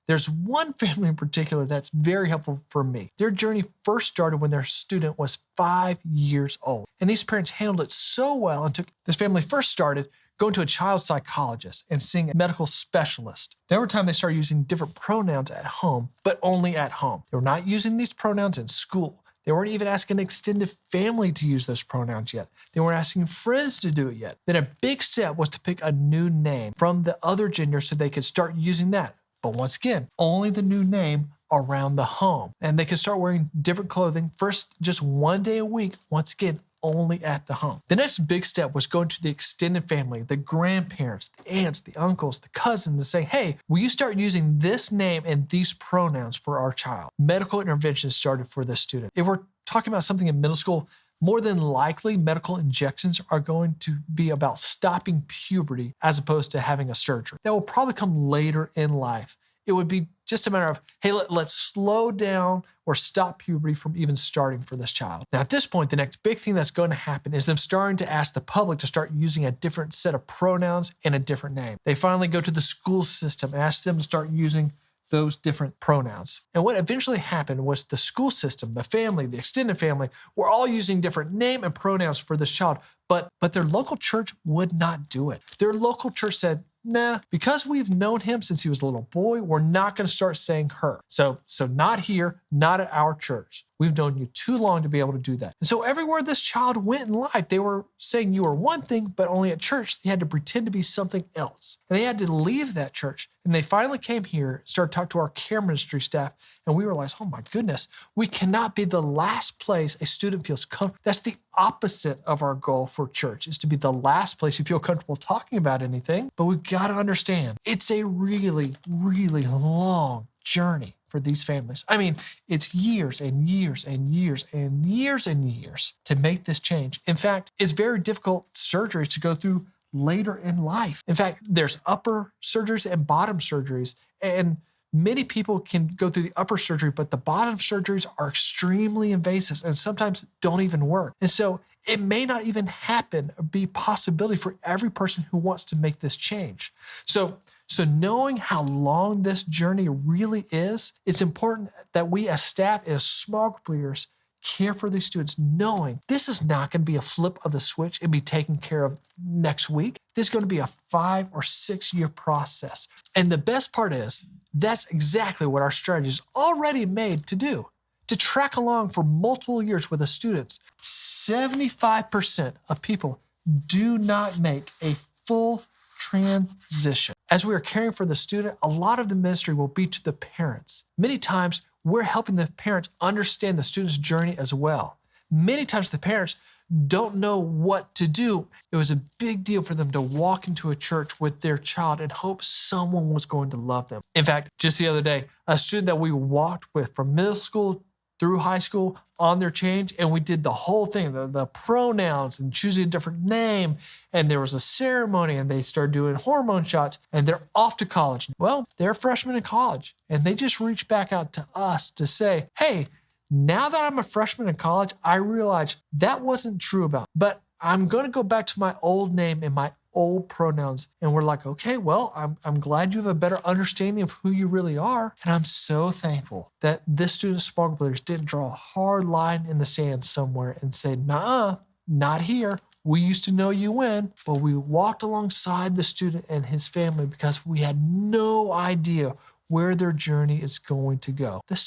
There's one family in particular that's very helpful for me. Their journey first started when their student was 5 years old. And these parents handled it so well and this family first started going to a child psychologist and seeing a medical specialist. Then over time, they started using different pronouns at home, but only at home. They were not using these pronouns in school. They weren't even asking extended family to use those pronouns yet. They weren't asking friends to do it yet. Then a big step was to pick a new name from the other gender so they could start using that. But once again, only the new name around the home. And they could start wearing different clothing, first just 1 day a week, once again, only at the home. The next big step was going to the extended family, the grandparents, the aunts, the uncles, the cousins, to say, hey, will you start using this name and these pronouns for our child? Medical intervention started for this student. If we're talking about something in middle school, more than likely medical injections are going to be about stopping puberty as opposed to having a surgery. That will probably come later in life. It would be just a matter of, hey, let's slow down or stop puberty from even starting for this child. Now, at this point, the next big thing that's going to happen is them starting to ask the public to start using a different set of pronouns and a different name. They finally go to the school system, ask them to start using those different pronouns. And what eventually happened was the school system, the family, the extended family, were all using different name and pronouns for this child, but their local church would not do it. Their local church said, nah, because we've known him since he was a little boy, we're not going to start saying her. So not here, not at our church. We've known you too long to be able to do that. And so everywhere this child went in life, they were saying you were one thing, but only at church, they had to pretend to be something else. And they had to leave that church. And they finally came here, started to talk to our care ministry staff, and we realized, oh my goodness, we cannot be the last place a student feels comfortable. That's the opposite of our goal for church, is to be the last place you feel comfortable talking about anything. But we've got to understand, it's a really, really long journey for these families. I mean, it's years and years and years and years and years to make this change. In fact, it's very difficult surgeries to go through later in life. In fact, there's upper surgeries and bottom surgeries, and many people can go through the upper surgery, but the bottom surgeries are extremely invasive and sometimes don't even work. And so it may not even happen or be a possibility for every person who wants to make this change. So knowing how long this journey really is, it's important that we as staff and as small group leaders care for these students, knowing this is not going to be a flip of the switch and be taken care of next week. This is going to be a 5 or 6 year process. And the best part is, that's exactly what our strategy is already made to do, to track along for multiple years with the students. 75% of people do not make a full transition. As we are caring for the student, a lot of the ministry will be to the parents. Many times, we're helping the parents understand the student's journey as well. Many times, the parents don't know what to do. It was a big deal for them to walk into a church with their child and hope someone was going to love them. In fact, just the other day, a student that we walked with from middle school through high school on their change, and we did the whole thing, the pronouns and choosing a different name, and there was a ceremony, and they started doing hormone shots, and they're off to college. Well, they're freshmen in college, and they just reached back out to us to say, hey, now that I'm a freshman in college, I realized that wasn't true about me, but I'm going to go back to my old name and my old pronouns. And we're like, okay, well, I'm glad you have a better understanding of who you really are. And I'm so thankful that this student's small group leaders didn't draw a hard line in the sand somewhere and say, nah, not here. We used to know you when, but we walked alongside the student and his family because we had no idea where their journey is going to go. This